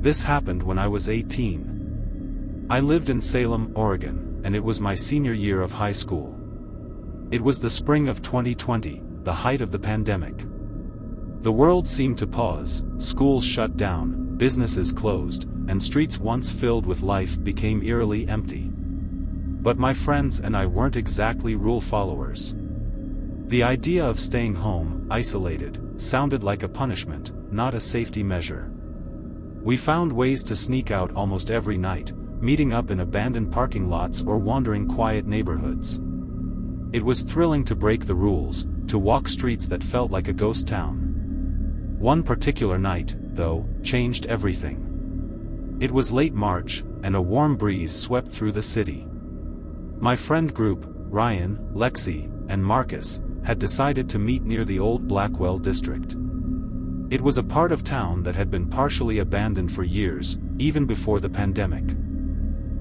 This happened when I was 18. I lived in Salem, Oregon, and it was my senior year of high school. It was the spring of 2020, the height of the pandemic. The world seemed to pause, schools shut down, businesses closed, and streets once filled with life became eerily empty. But my friends and I weren't exactly rule followers. The idea of staying home, isolated, sounded like a punishment, not a safety measure. We found ways to sneak out almost every night, meeting up in abandoned parking lots or wandering quiet neighborhoods. It was thrilling to break the rules, to walk streets that felt like a ghost town. One particular night, though, changed everything. It was late March, and a warm breeze swept through the city. My friend group, Ryan, Lexi, and Marcus, had decided to meet near the old Blackwell district. It was a part of town that had been partially abandoned for years, even before the pandemic.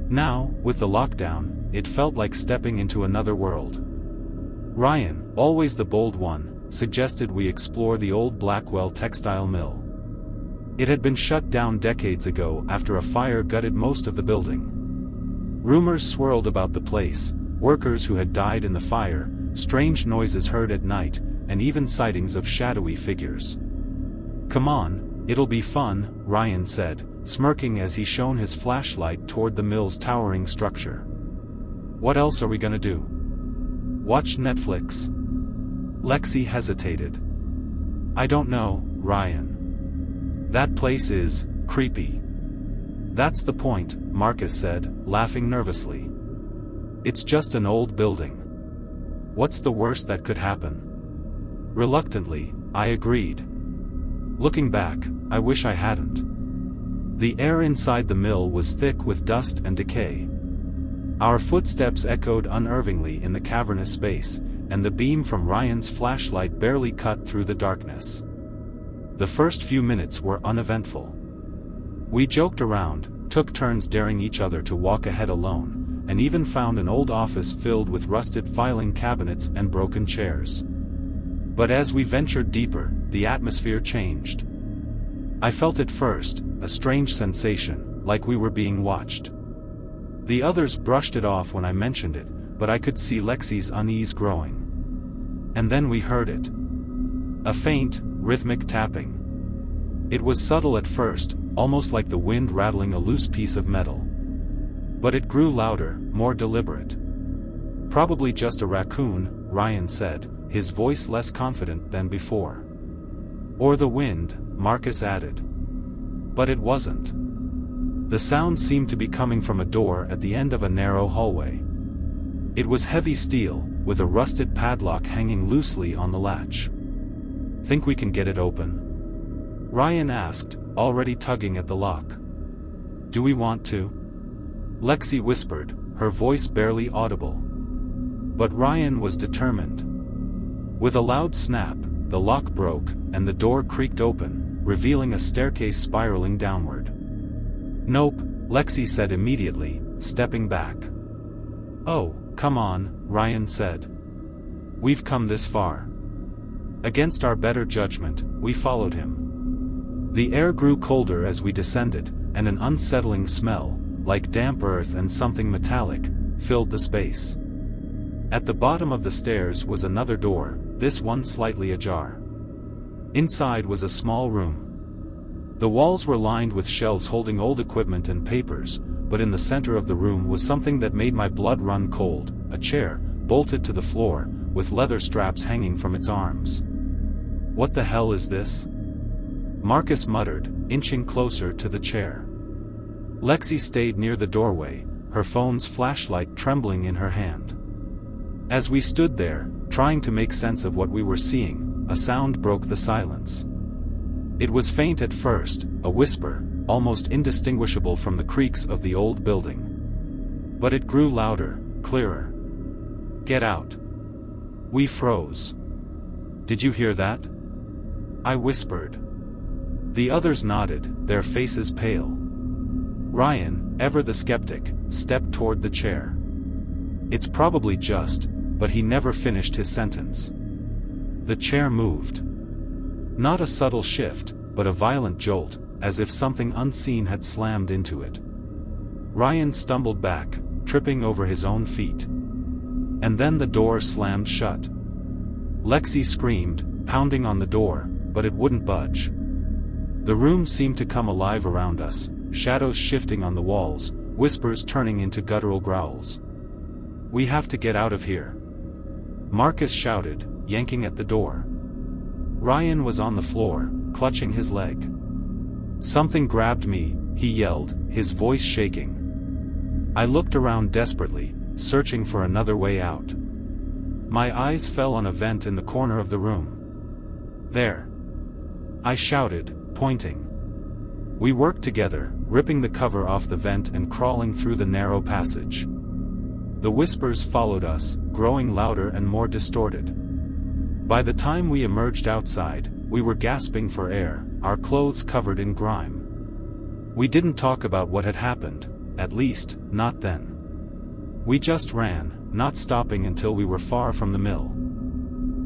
Now, with the lockdown, it felt like stepping into another world. Ryan, always the bold one, suggested we explore the old Blackwell textile mill. It had been shut down decades ago after a fire gutted most of the building. Rumors swirled about the place, workers who had died in the fire, strange noises heard at night, and even sightings of shadowy figures. "Come on, it'll be fun," Ryan said, smirking as he shone his flashlight toward the mill's towering structure. "What else are we gonna do? Watch Netflix?" Lexi hesitated. "I don't know, Ryan. That place is creepy." "That's the point," Marcus said, laughing nervously. "It's just an old building. What's the worst that could happen?" Reluctantly, I agreed. Looking back, I wish I hadn't. The air inside the mill was thick with dust and decay. Our footsteps echoed unnervingly in the cavernous space, and the beam from Ryan's flashlight barely cut through the darkness. The first few minutes were uneventful. We joked around, took turns daring each other to walk ahead alone, and even found an old office filled with rusted filing cabinets and broken chairs. But as we ventured deeper, the atmosphere changed. I felt it first, a strange sensation, like we were being watched. The others brushed it off when I mentioned it, but I could see Lexi's unease growing. And then we heard it. A faint, rhythmic tapping. It was subtle at first, almost like the wind rattling a loose piece of metal. But it grew louder, more deliberate. "Probably just a raccoon," Ryan said, his voice less confident than before. "Or the wind," Marcus added. But it wasn't. The sound seemed to be coming from a door at the end of a narrow hallway. It was heavy steel, with a rusted padlock hanging loosely on the latch. "Think we can get it open?" Ryan asked, already tugging at the lock. "Do we want to?" Lexi whispered, her voice barely audible. But Ryan was determined. With a loud snap, the lock broke, and the door creaked open, revealing a staircase spiraling downward. "Nope," Lexi said immediately, stepping back. "Oh, come on," Ryan said. "We've come this far." Against our better judgment, we followed him. The air grew colder as we descended, and an unsettling smell, like damp earth and something metallic, filled the space. At the bottom of the stairs was another door, this one slightly ajar. Inside was a small room. The walls were lined with shelves holding old equipment and papers, but in the center of the room was something that made my blood run cold, a chair, bolted to the floor, with leather straps hanging from its arms. "What the hell is this?" Marcus muttered, inching closer to the chair. Lexi stayed near the doorway, her phone's flashlight trembling in her hand. As we stood there, trying to make sense of what we were seeing, a sound broke the silence. It was faint at first, a whisper, almost indistinguishable from the creaks of the old building. But it grew louder, clearer. "Get out." We froze. "Did you hear that?" I whispered. The others nodded, their faces pale. Ryan, ever the skeptic, stepped toward the chair. "It's probably just," but he never finished his sentence. The chair moved. Not a subtle shift, but a violent jolt, as if something unseen had slammed into it. Ryan stumbled back, tripping over his own feet. And then the door slammed shut. Lexi screamed, pounding on the door, but it wouldn't budge. The room seemed to come alive around us, shadows shifting on the walls, whispers turning into guttural growls. "We have to get out of here," Marcus shouted, yanking at the door. Ryan was on the floor, clutching his leg. "Something grabbed me," he yelled, his voice shaking. I looked around desperately, searching for another way out. My eyes fell on a vent in the corner of the room. "There!" I shouted, pointing. We worked together, ripping the cover off the vent and crawling through the narrow passage. The whispers followed us, growing louder and more distorted. By the time we emerged outside, we were gasping for air, our clothes covered in grime. We didn't talk about what had happened, at least, not then. We just ran, not stopping until we were far from the mill.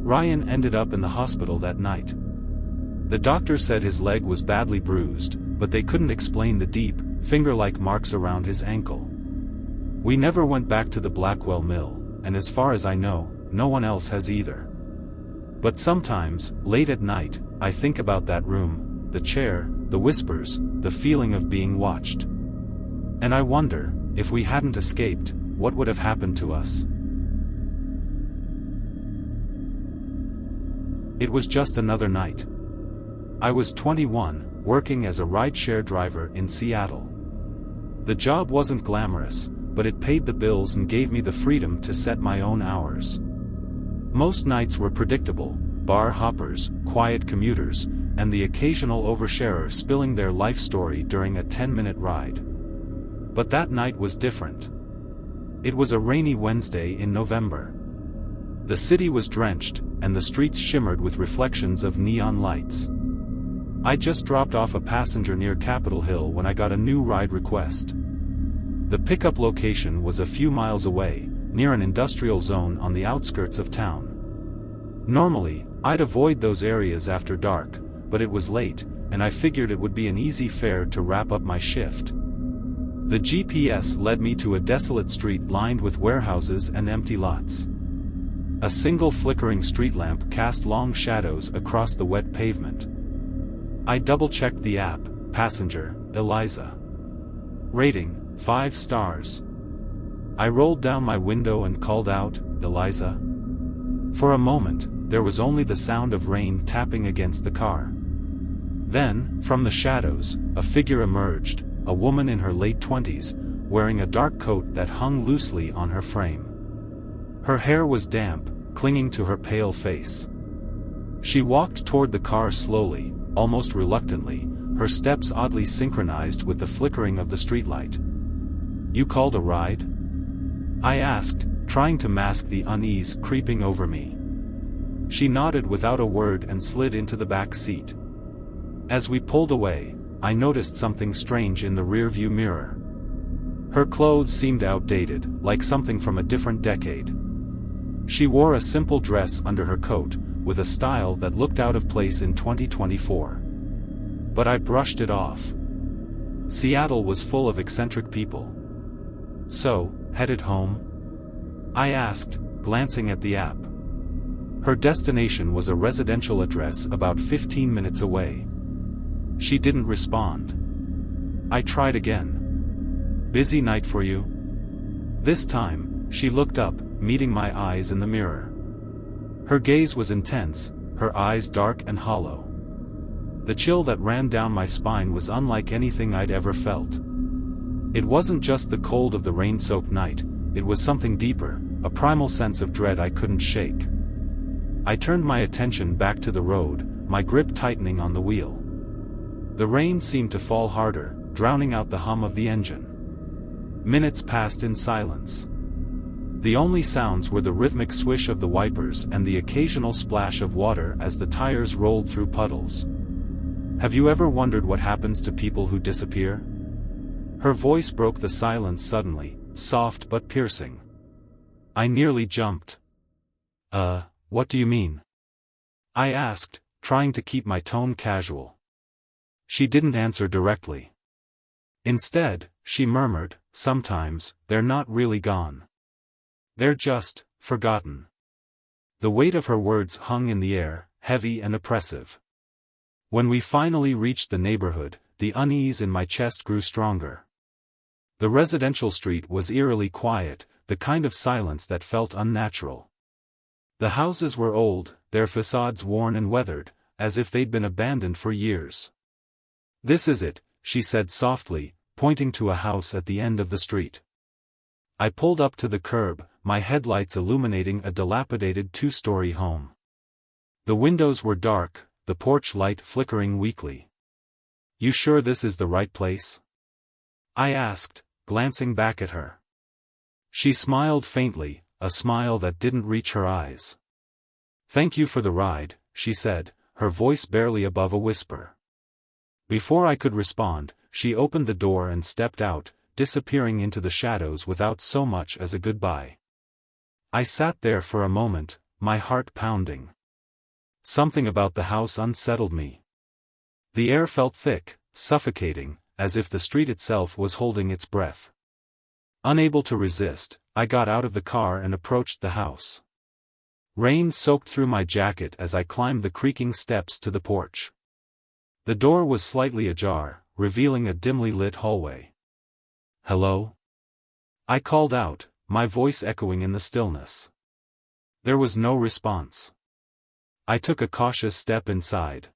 Ryan ended up in the hospital that night. The doctor said his leg was badly bruised, but they couldn't explain the deep, finger-like marks around his ankle. We never went back to the Blackwell Mill, and as far as I know, no one else has either. But sometimes, late at night, I think about that room, the chair, the whispers, the feeling of being watched. And I wonder, if we hadn't escaped, what would have happened to us? It was just another night. I was 21, working as a rideshare driver in Seattle. The job wasn't glamorous, but it paid the bills and gave me the freedom to set my own hours. Most nights were predictable, bar hoppers, quiet commuters, and the occasional oversharer spilling their life story during a 10-minute ride. But that night was different. It was a rainy Wednesday in November. The city was drenched, and the streets shimmered with reflections of neon lights. I just dropped off a passenger near Capitol Hill when I got a new ride request. The pickup location was a few miles away, near an industrial zone on the outskirts of town. Normally, I'd avoid those areas after dark, but it was late, and I figured it would be an easy fare to wrap up my shift. The GPS led me to a desolate street lined with warehouses and empty lots. A single flickering street lamp cast long shadows across the wet pavement. I double-checked the app, passenger, Eliza. Rating, 5 stars. I rolled down my window and called out, "Eliza?" For a moment, there was only the sound of rain tapping against the car. Then, from the shadows, a figure emerged, a woman in her late 20s, wearing a dark coat that hung loosely on her frame. Her hair was damp, clinging to her pale face. She walked toward the car slowly, almost reluctantly, her steps oddly synchronized with the flickering of the streetlight. "You called a ride?" I asked, trying to mask the unease creeping over me. She nodded without a word and slid into the back seat. As we pulled away, I noticed something strange in the rearview mirror. Her clothes seemed outdated, like something from a different decade. She wore a simple dress under her coat, with a style that looked out of place in 2024. But I brushed it off. Seattle was full of eccentric people. "So, headed home?" I asked, glancing at the app. Her destination was a residential address about 15 minutes away. She didn't respond. I tried again. "Busy night for you?" This time, she looked up, meeting my eyes in the mirror. Her gaze was intense, her eyes dark and hollow. The chill that ran down my spine was unlike anything I'd ever felt. It wasn't just the cold of the rain-soaked night, it was something deeper, a primal sense of dread I couldn't shake. I turned my attention back to the road, my grip tightening on the wheel. The rain seemed to fall harder, drowning out the hum of the engine. Minutes passed in silence. The only sounds were the rhythmic swish of the wipers and the occasional splash of water as the tires rolled through puddles. "Have you ever wondered what happens to people who disappear?" Her voice broke the silence suddenly, soft but piercing. I nearly jumped. What do you mean?" I asked, trying to keep my tone casual. She didn't answer directly. Instead, she murmured, "Sometimes, they're not really gone. They're just forgotten." The weight of her words hung in the air, heavy and oppressive. When we finally reached the neighborhood, the unease in my chest grew stronger. The residential street was eerily quiet, the kind of silence that felt unnatural. The houses were old, their facades worn and weathered, as if they'd been abandoned for years. "This is it," she said softly, pointing to a house at the end of the street. I pulled up to the curb, my headlights illuminating a dilapidated two-story home. The windows were dark, the porch light flickering weakly. "You sure this is the right place?" I asked, glancing back at her. She smiled faintly, a smile that didn't reach her eyes. "Thank you for the ride," she said, her voice barely above a whisper. Before I could respond, she opened the door and stepped out, disappearing into the shadows without so much as a goodbye. I sat there for a moment, my heart pounding. Something about the house unsettled me. The air felt thick, suffocating, as if the street itself was holding its breath. Unable to resist, I got out of the car and approached the house. Rain soaked through my jacket as I climbed the creaking steps to the porch. The door was slightly ajar, revealing a dimly lit hallway. "Hello?" I called out, my voice echoing in the stillness. There was no response. I took a cautious step inside.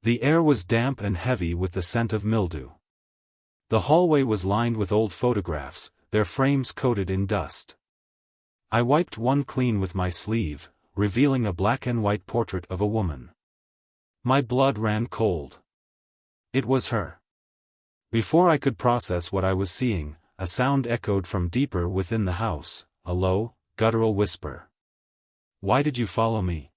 The air was damp and heavy with the scent of mildew. The hallway was lined with old photographs, their frames coated in dust. I wiped one clean with my sleeve, revealing a black and white portrait of a woman. My blood ran cold. It was her. Before I could process what I was seeing, a sound echoed from deeper within the house, a low, guttural whisper. "Why did you follow me?"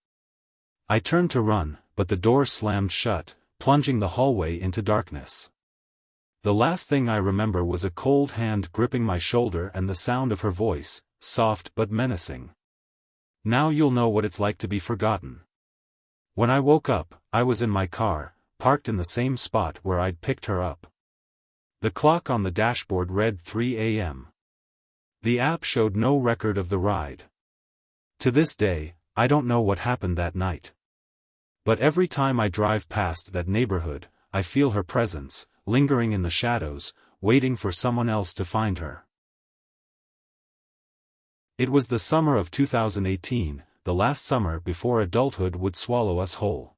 I turned to run, but the door slammed shut, plunging the hallway into darkness. The last thing I remember was a cold hand gripping my shoulder and the sound of her voice, soft but menacing. "Now you'll know what it's like to be forgotten." When I woke up, I was in my car, parked in the same spot where I'd picked her up. The clock on the dashboard read 3 a.m. The app showed no record of the ride. To this day, I don't know what happened that night. But every time I drive past that neighborhood, I feel her presence, lingering in the shadows, waiting for someone else to find her. It was the summer of 2018, the last summer before adulthood would swallow us whole.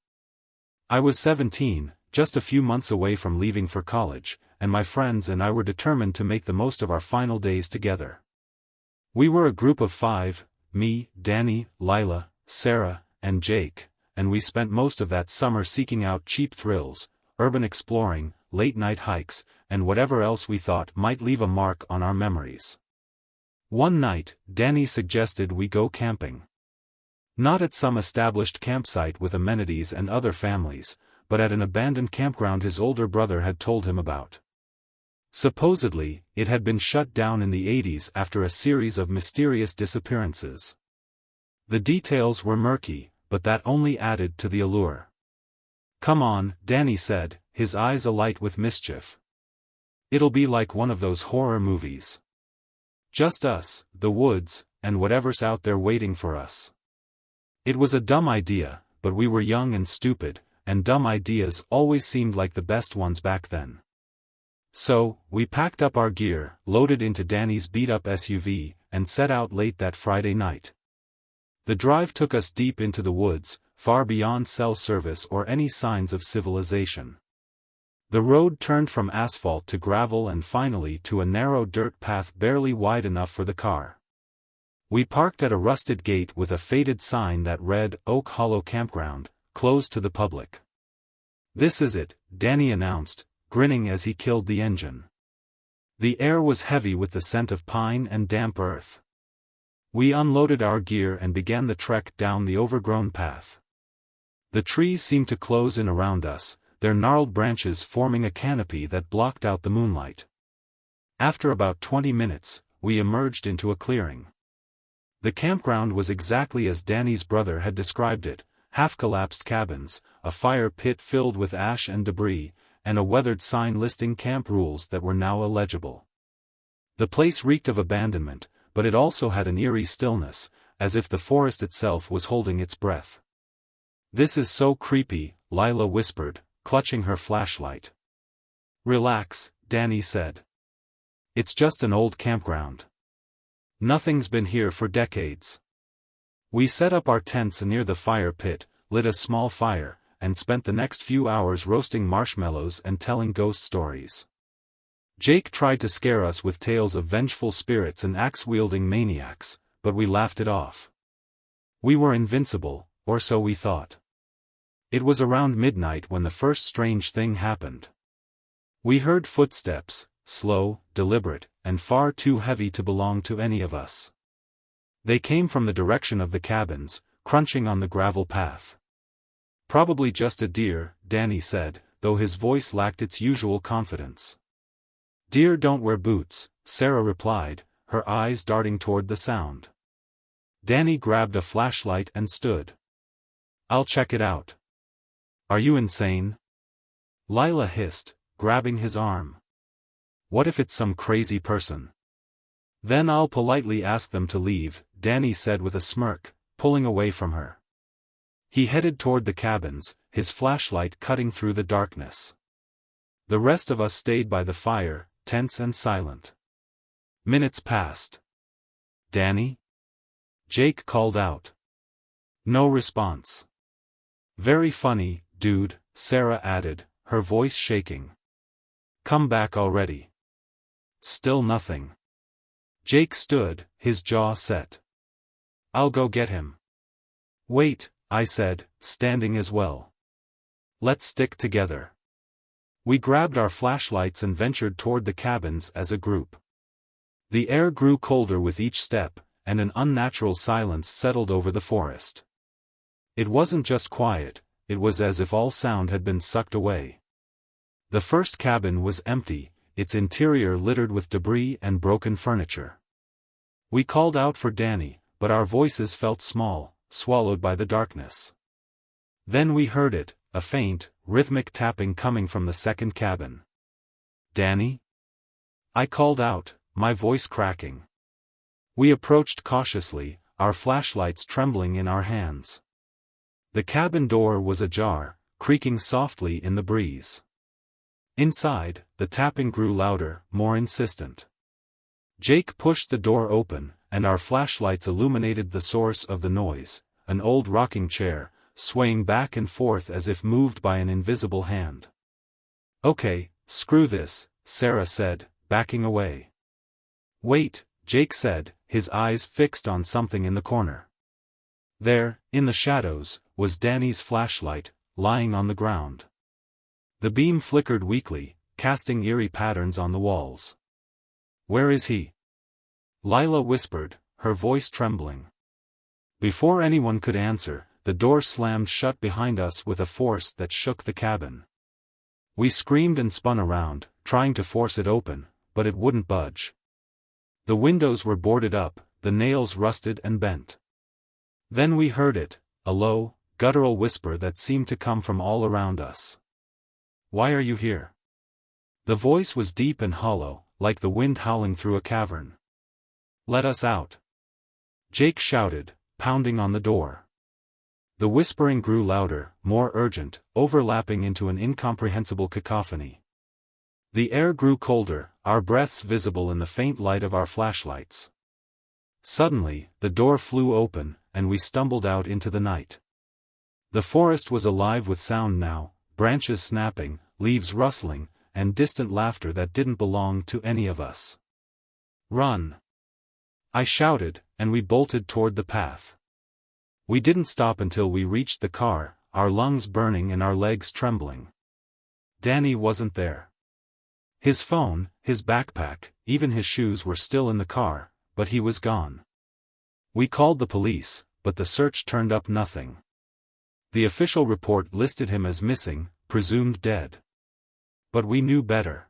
I was 17, just a few months away from leaving for college, and my friends and I were determined to make the most of our final days together. We were a group of 5, me, Danny, Lila, Sarah, and Jake, and we spent most of that summer seeking out cheap thrills, urban exploring, late-night hikes, and whatever else we thought might leave a mark on our memories. One night, Danny suggested we go camping. Not at some established campsite with amenities and other families, but at an abandoned campground his older brother had told him about. Supposedly, it had been shut down in the 80s after a series of mysterious disappearances. The details were murky, but that only added to the allure. "Come on," Danny said, his eyes alight with mischief. "It'll be like one of those horror movies. Just us, the woods, and whatever's out there waiting for us." It was a dumb idea, but we were young and stupid, and dumb ideas always seemed like the best ones back then. So, we packed up our gear, loaded into Danny's beat-up SUV, and set out late that Friday night. The drive took us deep into the woods, far beyond cell service or any signs of civilization. The road turned from asphalt to gravel and finally to a narrow dirt path barely wide enough for the car. We parked at a rusted gate with a faded sign that read Oak Hollow Campground, closed to the public. "This is it," Danny announced, grinning as he killed the engine. The air was heavy with the scent of pine and damp earth. We unloaded our gear and began the trek down the overgrown path. The trees seemed to close in around us, their gnarled branches forming a canopy that blocked out the moonlight. After about 20 minutes, we emerged into a clearing. The campground was exactly as Danny's brother had described it, half-collapsed cabins, a fire pit filled with ash and debris, and a weathered sign listing camp rules that were now illegible. The place reeked of abandonment, but it also had an eerie stillness, as if the forest itself was holding its breath. "This is so creepy," Lila whispered, clutching her flashlight. "Relax," Danny said. "It's just an old campground. Nothing's been here for decades." We set up our tents near the fire pit, lit a small fire, and spent the next few hours roasting marshmallows and telling ghost stories. Jake tried to scare us with tales of vengeful spirits and axe-wielding maniacs, but we laughed it off. We were invincible, or so we thought. It was around midnight when the first strange thing happened. We heard footsteps, slow, deliberate, and far too heavy to belong to any of us. They came from the direction of the cabins, crunching on the gravel path. "Probably just a deer," Danny said, though his voice lacked its usual confidence. "Deer don't wear boots," Sarah replied, her eyes darting toward the sound. Danny grabbed a flashlight and stood. "I'll check it out." "Are you insane?" Lila hissed, grabbing his arm. "What if it's some crazy person?" "Then I'll politely ask them to leave," Danny said with a smirk, pulling away from her. He headed toward the cabins, his flashlight cutting through the darkness. The rest of us stayed by the fire, tense and silent. Minutes passed. "Danny?" Jake called out. No response. "Very funny, dude," Sarah added, her voice shaking. "Come back already." Still nothing. Jake stood, his jaw set. "I'll go get him." "Wait," I said, standing as well. "Let's stick together." We grabbed our flashlights and ventured toward the cabins as a group. The air grew colder with each step, and an unnatural silence settled over the forest. It wasn't just quiet, it was as if all sound had been sucked away. The first cabin was empty, its interior littered with debris and broken furniture. We called out for Danny, but our voices felt small, swallowed by the darkness. Then we heard it, a faint, rhythmic tapping coming from the second cabin. "Danny?" I called out, my voice cracking. We approached cautiously, our flashlights trembling in our hands. The cabin door was ajar, creaking softly in the breeze. Inside, the tapping grew louder, more insistent. Jake pushed the door open, and our flashlights illuminated the source of the noise, an old rocking chair, swaying back and forth as if moved by an invisible hand. "Okay, screw this," Sarah said, backing away. "Wait," Jake said, his eyes fixed on something in the corner. There, in the shadows, was Danny's flashlight, lying on the ground. The beam flickered weakly, casting eerie patterns on the walls. "Where is he?" Lila whispered, her voice trembling. Before anyone could answer, the door slammed shut behind us with a force that shook the cabin. We screamed and spun around, trying to force it open, but it wouldn't budge. The windows were boarded up, the nails rusted and bent. Then we heard it, a low, guttural whisper that seemed to come from all around us. "Why are you here?" The voice was deep and hollow, like the wind howling through a cavern. "Let us out!" Jake shouted, pounding on the door. The whispering grew louder, more urgent, overlapping into an incomprehensible cacophony. The air grew colder, our breaths visible in the faint light of our flashlights. Suddenly, the door flew open, and we stumbled out into the night. The forest was alive with sound now, branches snapping, leaves rustling, and distant laughter that didn't belong to any of us. "Run!" I shouted, and we bolted toward the path. We didn't stop until we reached the car, our lungs burning and our legs trembling. Danny wasn't there. His phone, his backpack, even his shoes were still in the car, but he was gone. We called the police, but the search turned up nothing. The official report listed him as missing, presumed dead. But we knew better.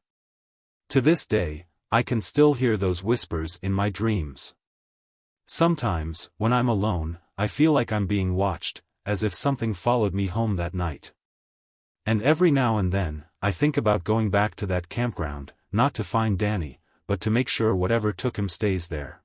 To this day, I can still hear those whispers in my dreams. Sometimes, when I'm alone, I feel like I'm being watched, as if something followed me home that night. And every now and then, I think about going back to that campground, not to find Danny, but to make sure whatever took him stays there.